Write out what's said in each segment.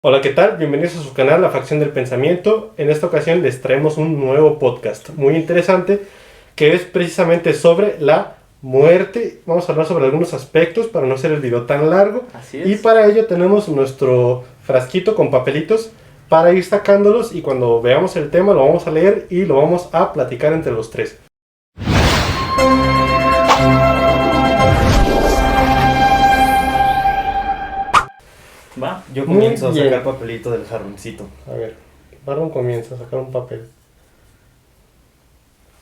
Hola, ¿qué tal? Bienvenidos a su canal La Facción del Pensamiento. En esta ocasión les traemos un nuevo podcast muy interesante que es precisamente sobre la muerte. Vamos a hablar sobre algunos aspectos para no hacer el video tan largo. Así es. Y para ello tenemos nuestro frasquito con papelitos para ir sacándolos y cuando veamos el tema lo vamos a leer y lo vamos a platicar entre los tres. Va. Yo comienzo a Muy bien. sacar papelito del jarroncito. A ver, Barron comienza a sacar un papel.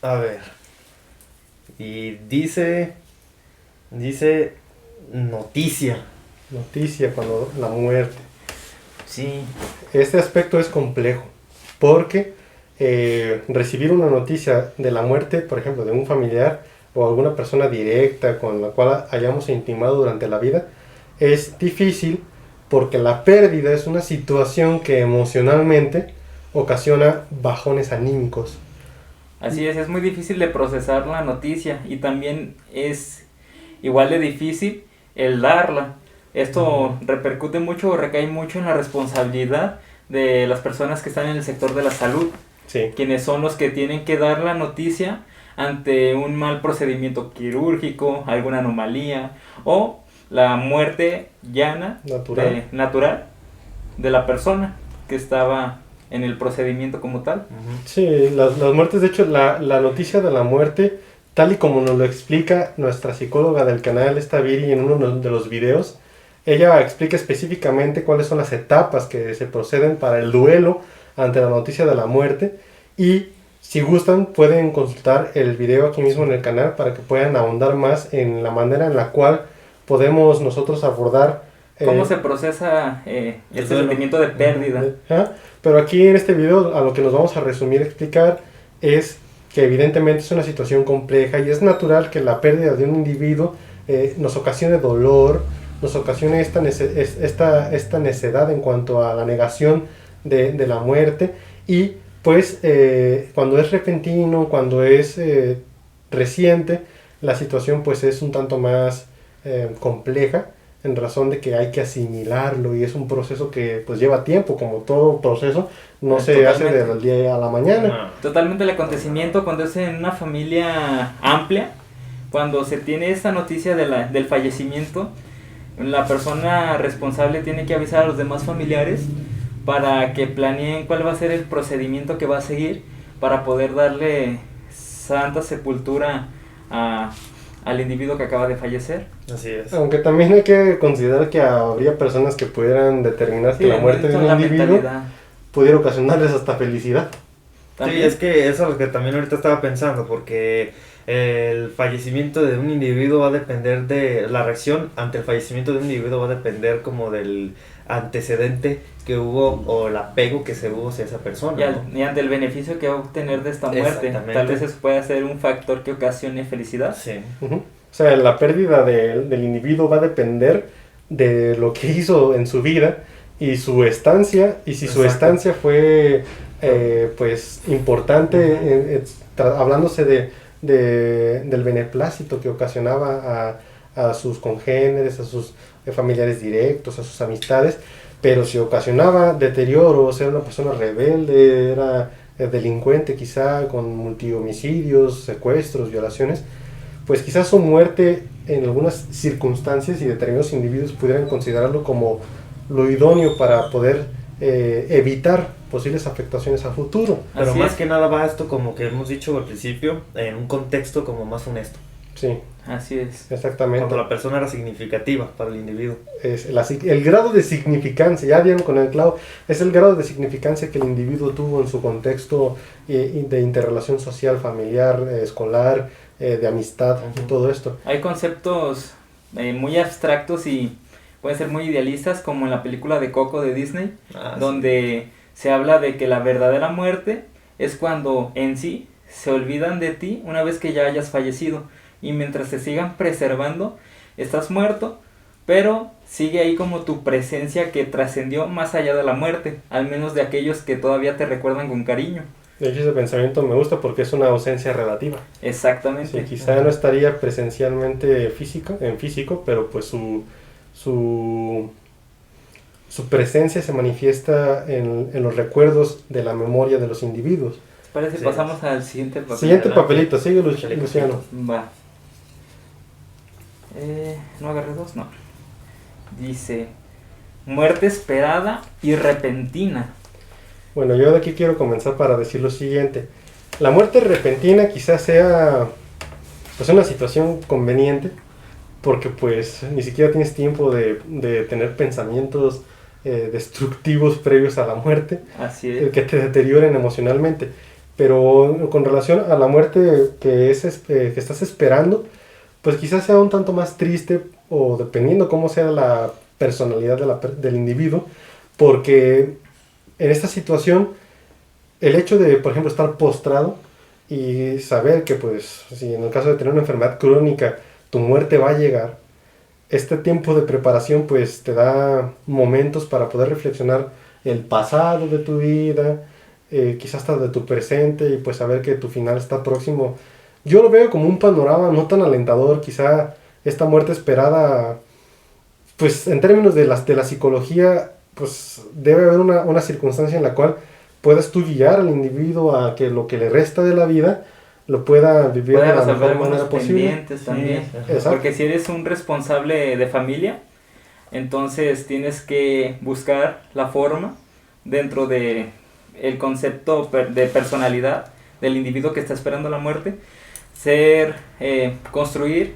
A ver. Y dice noticia. Noticia cuando la muerte. Sí. Este aspecto es complejo porque recibir una noticia de la muerte, por ejemplo, de un familiar o alguna persona directa con la cual hayamos intimado durante la vida, es difícil porque la pérdida es una situación que emocionalmente ocasiona bajones anímicos. Así es muy difícil de procesar la noticia y también es igual de difícil el darla. Esto repercute mucho o recae mucho en la responsabilidad de las personas que están en el sector de la salud, Sí. quienes son los que tienen que dar la noticia ante un mal procedimiento quirúrgico, alguna anomalía o la muerte llana, natural de la persona que estaba en el procedimiento como tal. Sí, las muertes, de hecho, la noticia de la muerte, tal y como nos lo explica nuestra psicóloga del canal, esta Viri, en uno de los videos, ella explica específicamente cuáles son las etapas que se proceden para el duelo ante la noticia de la muerte y si gustan pueden consultar el video aquí mismo en el canal para que puedan ahondar más en la manera en la cual podemos nosotros abordar ¿Cómo se procesa este sentimiento de pérdida? Pero aquí en este video a lo que nos vamos a resumir, explicar es que evidentemente es una situación compleja y es natural que la pérdida de un individuo nos ocasione dolor, nos ocasione esta necedad en cuanto a la negación de la muerte y pues cuando es repentino, cuando es reciente, la situación pues es un tanto más compleja en razón de que hay que asimilarlo y es un proceso que pues lleva tiempo, como todo proceso no se hace del día a la mañana. Totalmente, el acontecimiento cuando es en una familia amplia, cuando se tiene esta noticia del fallecimiento, la persona responsable tiene que avisar a los demás familiares para que planeen cuál va a ser el procedimiento que va a seguir para poder darle santa sepultura al individuo que acaba de fallecer. Así es. Aunque también hay que considerar que habría personas que pudieran determinar que la muerte de un individuo pudiera ocasionarles hasta felicidad. ¿También? Sí, es que eso es lo que también ahorita estaba pensando, porque el fallecimiento de un individuo va a depender de la reacción ante el fallecimiento de un individuo, va a depender como del antecedente que hubo o el apego que se hubo hacia esa persona, ¿no? Y ante el beneficio que va a obtener de esta muerte, Exactamente. tal vez eso pueda ser un factor que ocasione felicidad. Sí. Uh-huh. O sea, la pérdida del individuo va a depender de lo que hizo en su vida y su estancia, y si su estancia fue pues importante, hablándose del beneplácito que ocasionaba a sus congéneres, a sus familiares directos, a sus amistades, pero si ocasionaba deterioro, o sea, una persona rebelde, era delincuente quizá, con multihomicidios, secuestros, violaciones, pues quizás su muerte en algunas circunstancias y determinados individuos pudieran considerarlo como lo idóneo para poder evitar posibles afectaciones a futuro. Pero Así más es. que nada va esto, como que hemos dicho al principio, en un contexto como más honesto. Sí, Así es. exactamente. Cuando la persona era significativa para el individuo. Es el grado de significancia, ya dieron con el clavo, es el grado de significancia que el individuo tuvo en su contexto de interrelación social, familiar, escolar, de amistad, todo esto. Hay conceptos muy abstractos y pueden ser muy idealistas, como en la película de Coco de Disney, donde se habla de que la verdadera muerte es cuando en sí se olvidan de ti una vez que ya hayas fallecido, y mientras te sigan preservando estás muerto, pero sigue ahí como tu presencia que trascendió más allá de la muerte, al menos de aquellos que todavía te recuerdan con cariño. De hecho, ese pensamiento me gusta porque es una ausencia relativa. Exactamente. Sí, quizá no estaría presencialmente en físico, pero pues su presencia se manifiesta en los recuerdos de la memoria de los individuos. Parece que pasamos al siguiente papel. Siguiente papelito, sigue Luciano. Va. ¿No agarré dos? No. Dice, muerte esperada y repentina. Bueno, yo de aquí quiero comenzar para decir lo siguiente. La muerte repentina quizás sea pues una situación conveniente, porque pues ni siquiera tienes tiempo de tener pensamientos destructivos previos a la muerte, Así es. que te deterioren emocionalmente. Pero con relación a la muerte que estás esperando, pues quizás sea un tanto más triste, o dependiendo cómo sea la personalidad del individuo, porque en esta situación el hecho de, por ejemplo, estar postrado y saber que, pues, si en el caso de tener una enfermedad crónica, tu muerte va a llegar, este tiempo de preparación, pues, te da momentos para poder reflexionar el pasado de tu vida, quizás hasta de tu presente, y pues saber que tu final está próximo. Yo lo veo como un panorama no tan alentador. Quizá esta muerte esperada, pues, en términos de la psicología, pues, debe haber una circunstancia en la cual puedas tú guiar al individuo a que lo que le resta de la vida lo pueda vivir de la mejor manera posible. También. Sí, porque si eres un responsable de familia, entonces tienes que buscar la forma dentro de el concepto de personalidad del individuo que está esperando la muerte, construir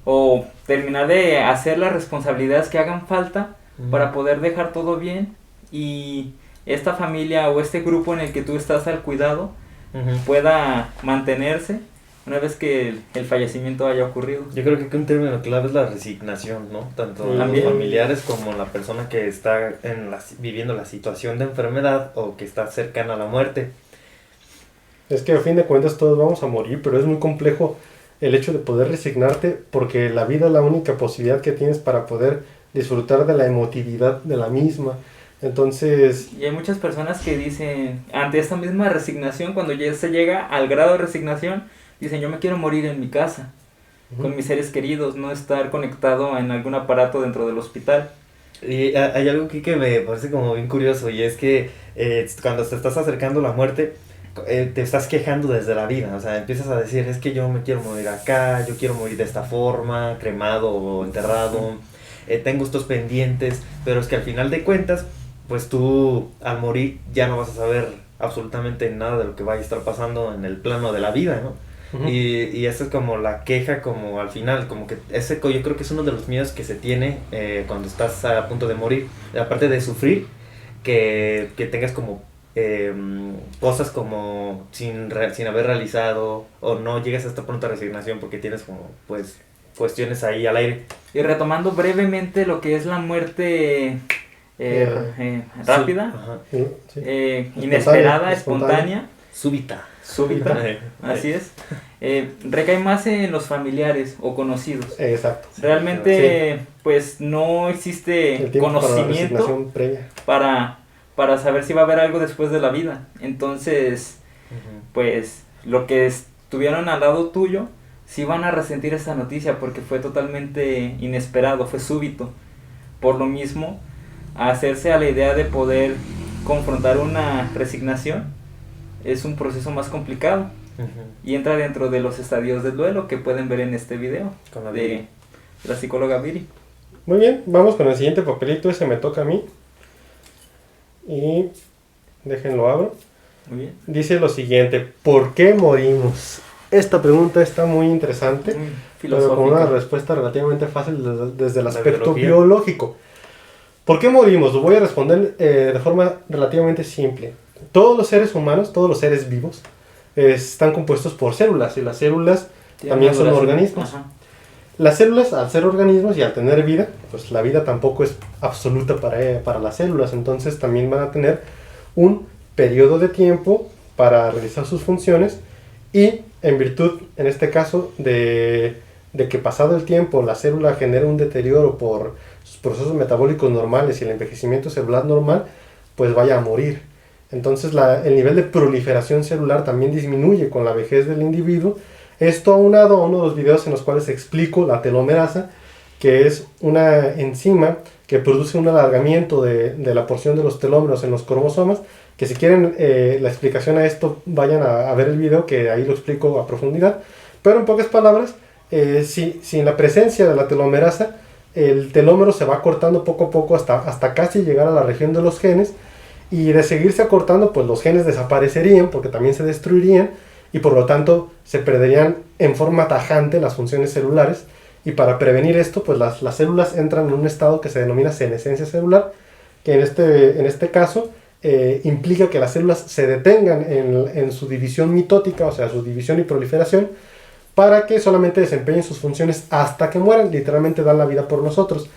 o terminar de hacer las responsabilidades que hagan falta para poder dejar todo bien, y esta familia o este grupo en el que tú estás al cuidado pueda mantenerse una vez que el fallecimiento haya ocurrido. Yo creo que un término clave es la resignación, ¿no? Tanto los familiares como la persona que está viviendo la situación de enfermedad o que está cercana a la muerte. Es que a fin de cuentas todos vamos a morir, pero es muy complejo el hecho de poder resignarte, porque la vida es la única posibilidad que tienes para poder disfrutar de la emotividad de la misma. Entonces... Y hay muchas personas que dicen, ante esta misma resignación, cuando ya se llega al grado de resignación, dicen, yo me quiero morir en mi casa, con mis seres queridos, no estar conectado en algún aparato dentro del hospital. Y hay algo aquí que me parece como bien curioso, y es que cuando te estás acercando a la muerte, te estás quejando desde la vida. O sea, empiezas a decir, es que yo me quiero morir acá, yo quiero morir de esta forma, cremado o enterrado, tengo estos pendientes, pero es que al final de cuentas, pues tú al morir ya no vas a saber absolutamente nada de lo que vaya a estar pasando en el plano de la vida, ¿no? Y esa es como la queja, como al final, como que yo creo que es uno de los miedos que se tiene cuando estás a punto de morir, aparte de sufrir, que tengas como cosas como sin haber realizado, o no llegas a esta pronta resignación porque tienes como pues cuestiones ahí al aire. Y retomando brevemente lo que es la muerte rápida, inesperada, espontánea, súbita, así es, recae más en los familiares o conocidos. Exacto. Realmente pues no existe conocimiento para saber si va a haber algo después de la vida. Entonces pues lo que estuvieron al lado tuyo sí van a resentir esa noticia, porque fue totalmente inesperado, fue súbito. Por lo mismo, hacerse a la idea de poder confrontar una resignación es un proceso más complicado, y entra dentro de los estadios del duelo que pueden ver en este video de la psicóloga Viri. Muy bien, vamos con el siguiente papelito. Ese me toca a mí, y déjenlo abro. Muy bien. Dice lo siguiente: ¿por qué morimos? Esta pregunta está muy interesante, pero con una respuesta relativamente fácil desde el aspecto biológico. ¿Por qué morimos? Lo voy a responder de forma relativamente simple. Todos los seres humanos, todos los seres vivos, están compuestos por células, y las células también son organismos. Las células, al ser organismos y al tener vida, pues la vida tampoco es absoluta para las células, entonces también van a tener un periodo de tiempo para realizar sus funciones, y en virtud, en este caso, de que pasado el tiempo la célula genera un deterioro por sus procesos metabólicos normales y el envejecimiento celular normal, pues vaya a morir. Entonces el nivel de proliferación celular también disminuye con la vejez del individuo. Esto aunado a uno de los videos en los cuales explico la telomerasa, que es una enzima que produce un alargamiento de la porción de los telómeros en los cromosomas, que si quieren la explicación a esto, vayan a ver el video, que ahí lo explico a profundidad. Pero en pocas palabras, si en la presencia de la telomerasa, el telómero se va cortando poco a poco hasta casi llegar a la región de los genes, y de seguirse acortando, pues los genes desaparecerían porque también se destruirían, y por lo tanto se perderían en forma tajante las funciones celulares. Y para prevenir esto, pues las células entran en un estado que se denomina senescencia celular, que en este caso implica que las células se detengan en su división mitótica, o sea, su división y proliferación, para que solamente desempeñen sus funciones hasta que mueran, literalmente dan la vida por nosotros.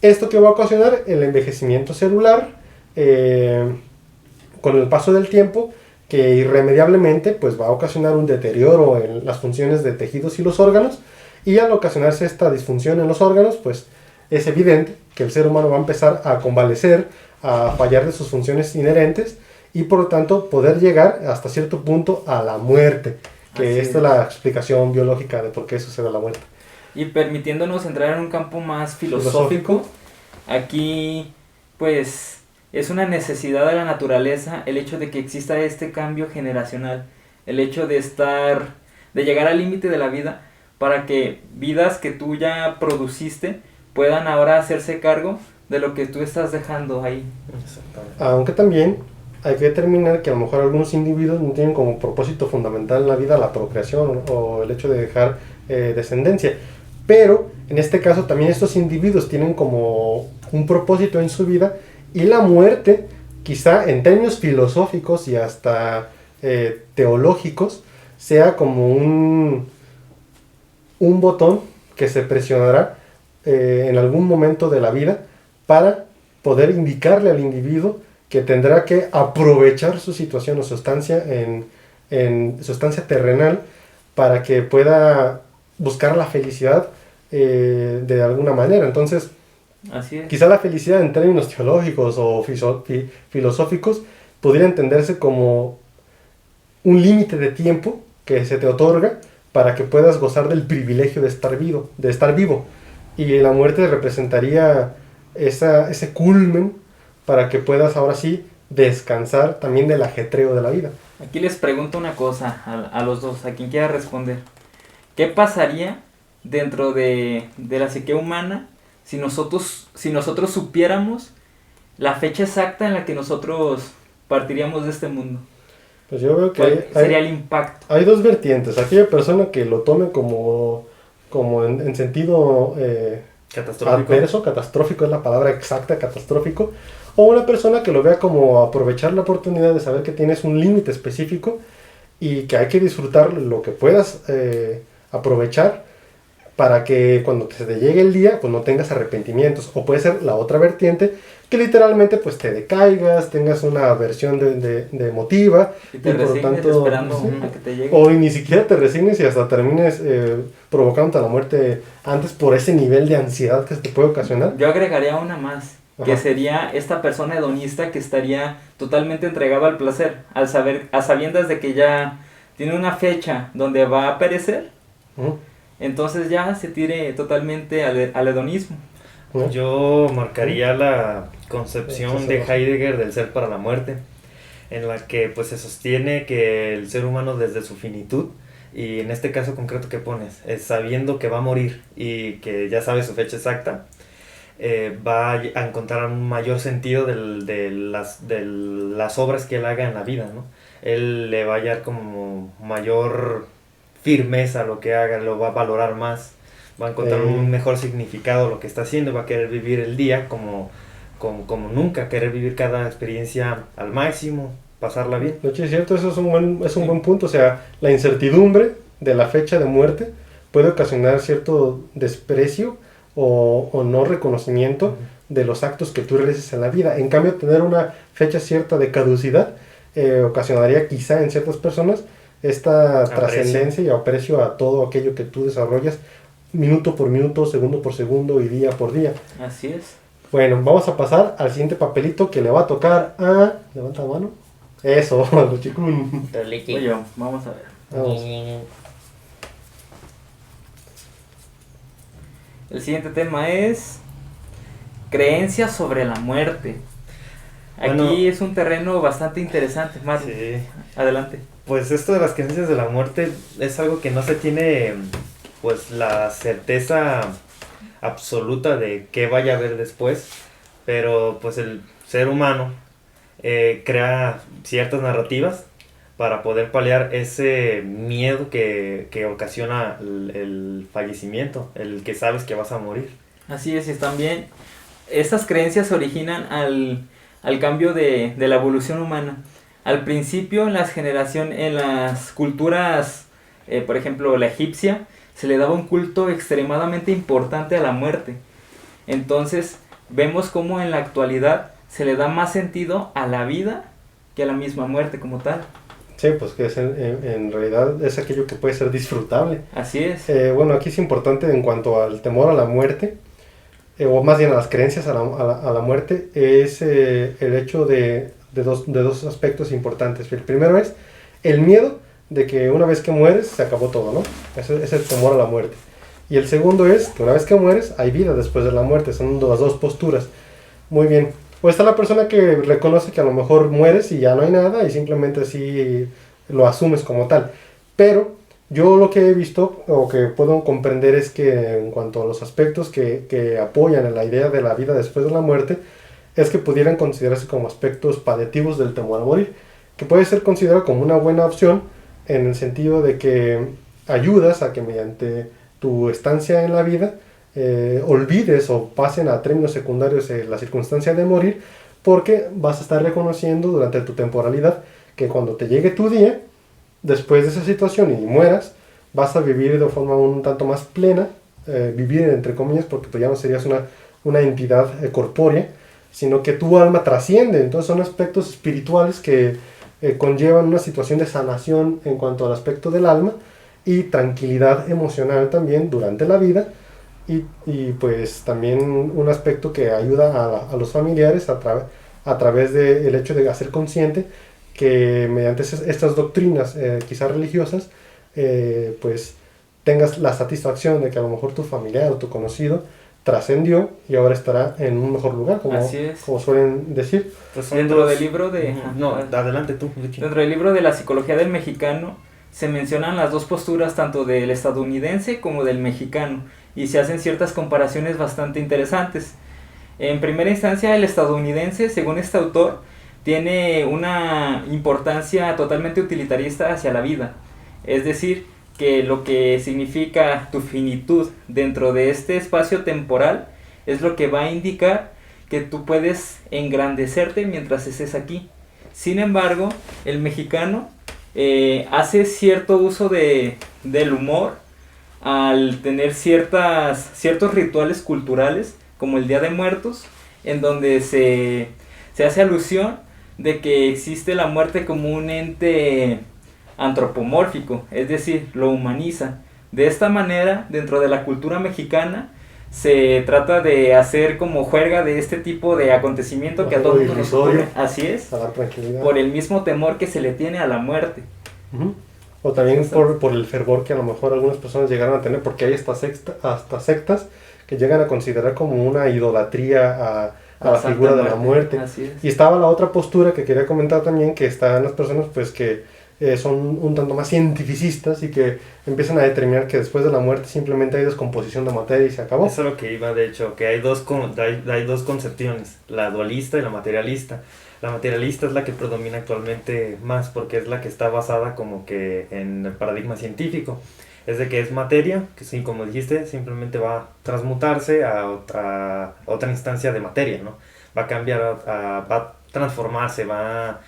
Esto que va a ocasionar el envejecimiento celular con el paso del tiempo, que irremediablemente pues va a ocasionar un deterioro en las funciones de tejidos y los órganos, y al ocasionarse esta disfunción en los órganos, pues es evidente que el ser humano va a empezar a convalecer, a fallar de sus funciones inherentes, y por lo tanto poder llegar hasta cierto punto a la muerte, que esta es la explicación biológica de por qué sucede la muerte. Y permitiéndonos entrar en un campo más filosófico, aquí pues es una necesidad de la naturaleza el hecho de que exista este cambio generacional, el hecho de llegar al límite de la vida, para que vidas que tú ya produciste puedan ahora hacerse cargo de lo que tú estás dejando ahí. Aunque también hay que determinar que a lo mejor algunos individuos no tienen como propósito fundamental en la vida la procreación o el hecho de dejar descendencia. Pero en este caso también estos individuos tienen como un propósito en su vida, y la muerte, quizá en términos filosóficos y hasta teológicos, sea como un botón que se presionará en algún momento de la vida para poder indicarle al individuo que tendrá que aprovechar su situación o su estancia en su estancia terrenal para que pueda buscar la felicidad de alguna manera. Entonces, así es. Quizá la felicidad en términos teológicos o filosóficos podría entenderse como un límite de tiempo que se te otorga para que puedas gozar del privilegio de estar vivo. Y la muerte representaría ese culmen para que puedas ahora sí descansar también del ajetreo de la vida. Aquí les pregunto una cosa a los dos, a quien quiera responder. ¿Qué pasaría dentro de la psique humana si nosotros supiéramos la fecha exacta en la que nosotros partiríamos de este mundo? Pues yo veo que ¿Cuál sería el impacto? Hay dos vertientes. Aquella persona que lo tome como en sentido adverso, catastrófico es la palabra exacta, catastrófico, o una persona que lo vea como aprovechar la oportunidad de saber que tienes un límite específico y que hay que disfrutar lo que puedas aprovechar, para que cuando te llegue el día, pues no tengas arrepentimientos. O puede ser la otra vertiente, que literalmente pues te decaigas, tengas una versión de emotiva. Y te resignes esperando a que te llegue. O ni siquiera te resignes y hasta termines provocándote la muerte antes por ese nivel de ansiedad que te puede ocasionar. Yo agregaría una más, que sería esta persona hedonista que estaría totalmente entregada al placer, a sabiendas de que ya tiene una fecha donde va a perecer. Entonces ya se tire totalmente al hedonismo. Yo marcaría la concepción de Heidegger del ser para la muerte, en la que pues se sostiene que el ser humano desde su finitud, y en este caso concreto que pones, es sabiendo que va a morir y que ya sabe su fecha exacta, va a encontrar un mayor sentido de las obras que él haga en la vida, ¿no? Él le va a hallar como mayor firmeza a lo que haga, lo va a valorar más, va a encontrar un mejor significado a lo que está haciendo, va a querer vivir el día como nunca, querer vivir cada experiencia al máximo, pasarla bien. De hecho, es cierto, eso es un buen punto. O sea, la incertidumbre de la fecha de muerte puede ocasionar cierto desprecio o no reconocimiento de los actos que tú realices en la vida. En cambio, tener una fecha cierta de caducidad ocasionaría quizá en ciertas personas esta trascendencia y aprecio a todo aquello que tú desarrollas minuto por minuto, segundo por segundo y día por día. Así es. Bueno, vamos a pasar al siguiente papelito que le va a tocar a... Levanta la mano. Eso, Rochikun. Voy yo, vamos a ver. Vamos. El siguiente tema es creencias sobre la muerte. Aquí Bueno, es un terreno bastante interesante, Maru. Sí. Adelante. Pues esto de las creencias de la muerte es algo que no se tiene pues la certeza absoluta de qué vaya a haber después, pero pues el ser humano crea ciertas narrativas para poder paliar ese miedo que ocasiona el fallecimiento, el que sabes que vas a morir. Así es, y también estas creencias se originan al cambio de la evolución humana. Al principio, en las culturas, por ejemplo, la egipcia, se le daba un culto extremadamente importante a la muerte. Entonces, vemos cómo en la actualidad se le da más sentido a la vida que a la misma muerte como tal. Sí, pues que es en realidad es aquello que puede ser disfrutable. Así es. Bueno, aquí es importante en cuanto al temor a la muerte, o más bien a las creencias a la muerte, es el hecho de dos aspectos importantes. El primero es el miedo de que una vez que mueres se acabó todo, ¿no? Ese es el temor a la muerte. Y el segundo es que una vez que mueres hay vida después de la muerte. Son las dos posturas. Muy bien. O está la persona que reconoce que a lo mejor mueres y ya no hay nada y simplemente así lo asumes como tal. Pero yo lo que he visto o que puedo comprender es que en cuanto a los aspectos que apoyan en la idea de la vida después de la muerte, es que pudieran considerarse como aspectos paliativos del temor a morir, que puede ser considerado como una buena opción en el sentido de que ayudas a que mediante tu estancia en la vida olvides o pasen a términos secundarios la circunstancia de morir, porque vas a estar reconociendo durante tu temporalidad que cuando te llegue tu día, después de esa situación y mueras, vas a vivir de forma un tanto más plena, vivir entre comillas, porque tú ya no serías una entidad corpórea, sino que tu alma trasciende. Entonces son aspectos espirituales que conllevan una situación de sanación en cuanto al aspecto del alma y tranquilidad emocional también durante la vida, y pues también un aspecto que ayuda a los familiares a través del hecho de hacer consciente que mediante estas doctrinas quizás religiosas pues tengas la satisfacción de que a lo mejor tu familiar o tu conocido trascendió y ahora estará en un mejor lugar, como suelen decir. Pues Dentro del libro de... No, adelante tú, Richie. Dentro del libro de la psicología del mexicano se mencionan las dos posturas, tanto del estadounidense como del mexicano, y se hacen ciertas comparaciones bastante interesantes. En primera instancia, el estadounidense, según este autor, tiene una importancia totalmente utilitarista hacia la vida. Es decir, que lo que significa tu finitud dentro de este espacio temporal es lo que va a indicar que tú puedes engrandecerte mientras estés aquí. Sin embargo, el mexicano hace cierto uso del humor al tener ciertos rituales culturales, como el Día de Muertos, en donde se hace alusión de que existe la muerte como un ente antropomórfico, es decir, lo humaniza. De esta manera, dentro de la cultura mexicana, se trata de hacer como juerga de este tipo de acontecimiento que a todo mundo nos ocurre. Así es, por el mismo temor que se le tiene a la muerte. Uh-huh. O también por el fervor que a lo mejor algunas personas llegaron a tener, porque hay hasta sectas que llegan a considerar como una idolatría a la figura de la muerte. Y estaba la otra postura que quería comentar también, que están las personas pues que son un tanto más cientificistas y que empiezan a determinar que después de la muerte simplemente hay descomposición de materia y se acabó. Eso es lo que iba, de hecho, que hay dos concepciones, la dualista y la materialista. La materialista es la que predomina actualmente más porque es la que está basada como que en el paradigma científico. Es de que es materia, que sí, como dijiste, simplemente va a transmutarse a otra instancia de materia, ¿no? Va a cambiar, va a transformarse, va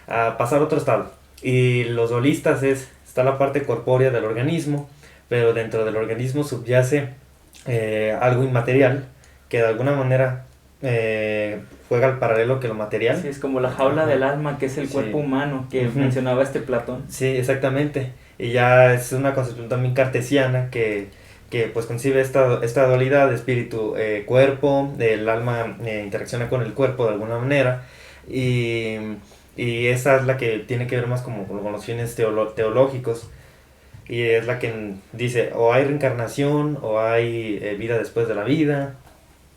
a pasar a otro estado. Y los dualistas está la parte corpórea del organismo, pero dentro del organismo subyace algo inmaterial que de alguna manera juega al paralelo que lo material. Sí, es como la jaula del alma, que es el cuerpo humano que mencionaba Platón. Sí, exactamente. Y ya es una concepción también cartesiana que pues concibe esta dualidad de espíritu, cuerpo, el alma interacciona con el cuerpo de alguna manera y Y esa es la que tiene que ver más como con los fines teológicos. Y es la que dice, o hay reencarnación, o hay vida después de la vida.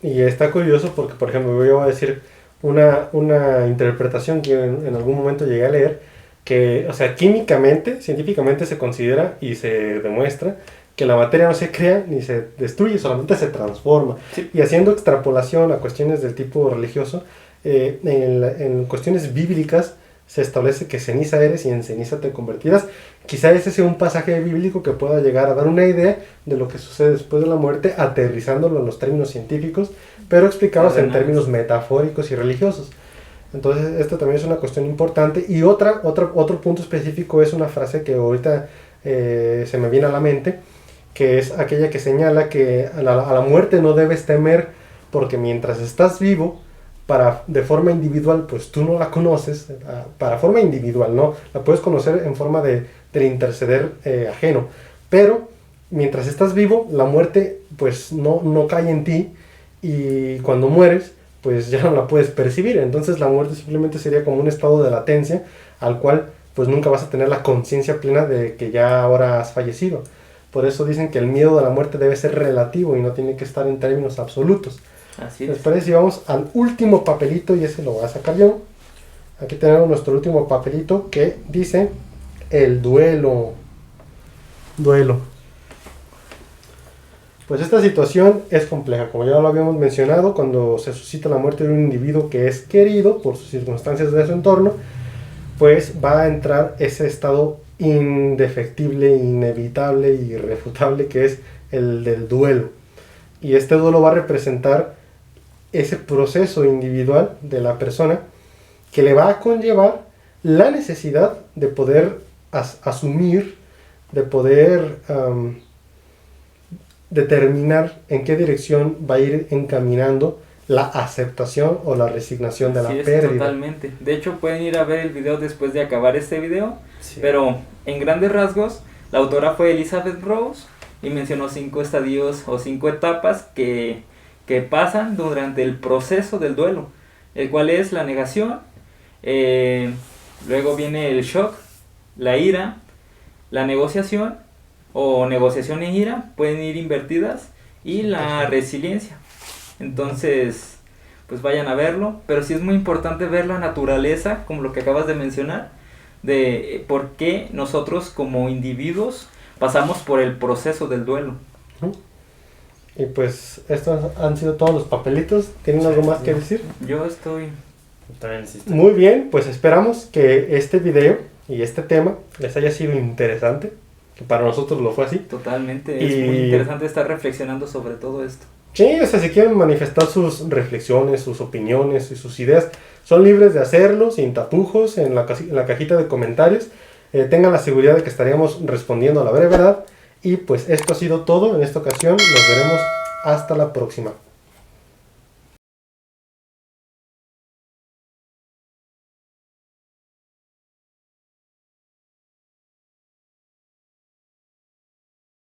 Y está curioso porque, por ejemplo, yo voy a decir una interpretación que en algún momento llegué a leer, que, o sea, químicamente, científicamente se considera y se demuestra que la materia no se crea ni se destruye, solamente se transforma. Sí. Y haciendo extrapolación a cuestiones del tipo religioso, en cuestiones bíblicas se establece que ceniza eres y en ceniza te convertirás. Quizá ese sea un pasaje bíblico que pueda llegar a dar una idea de lo que sucede después de la muerte, aterrizándolo en los términos científicos, pero explicados en términos metafóricos y religiosos. Entonces, esta también es una cuestión importante. Y otro punto específico es una frase que ahorita se me viene a la mente, que es aquella que señala que a la muerte no debes temer, porque mientras estás vivo, de forma individual, pues tú no la conoces, para forma individual, ¿no? La puedes conocer en forma de interceder ajeno, pero mientras estás vivo, la muerte pues no cae en ti, y cuando mueres, pues ya no la puedes percibir. Entonces la muerte simplemente sería como un estado de latencia, al cual pues nunca vas a tener la conciencia plena de que ya ahora has fallecido. Por eso dicen que el miedo de la muerte debe ser relativo y no tiene que estar en términos absolutos. Así es. ¿Les parece si vamos al último papelito? Y ese lo voy a sacar yo. Aquí tenemos nuestro último papelito que dice el duelo. Duelo. Pues esta situación es compleja, como ya lo habíamos mencionado. Cuando se suscita la muerte de un individuo que es querido por sus circunstancias de su entorno, pues va a entrar ese estado indefectible, inevitable y irrefutable que es el del duelo. Y este duelo va a representar ese proceso individual de la persona que le va a conllevar la necesidad de poder asumir, de poder determinar en qué dirección va a ir encaminando la aceptación o la resignación de la pérdida. Totalmente. De hecho, pueden ir a ver el video después de acabar este video, Sí. pero en grandes rasgos, la autora fue Elizabeth Rose y mencionó 5 estadios o 5 etapas que pasan durante el proceso del duelo, el cual es la negación, luego viene el shock, la ira, la negociación o negociación e ira, pueden ir invertidas, y la resiliencia. Entonces, pues vayan a verlo, pero sí es muy importante ver la naturaleza, como lo que acabas de mencionar, de por qué nosotros como individuos pasamos por el proceso del duelo. Y pues estos han sido todos los papelitos. ¿Tienen algo más que decir? Yo estoy... También existe. Muy bien, pues esperamos que este video y este tema les haya sido interesante, que para nosotros lo fue así. Totalmente, es muy interesante estar reflexionando sobre todo esto. Sí, o sea, si quieren manifestar sus reflexiones, sus opiniones y sus ideas, son libres de hacerlo sin tapujos en la cajita de comentarios. Tengan la seguridad de que estaríamos respondiendo a la brevedad. Y pues esto ha sido todo en esta ocasión. Nos veremos hasta la próxima.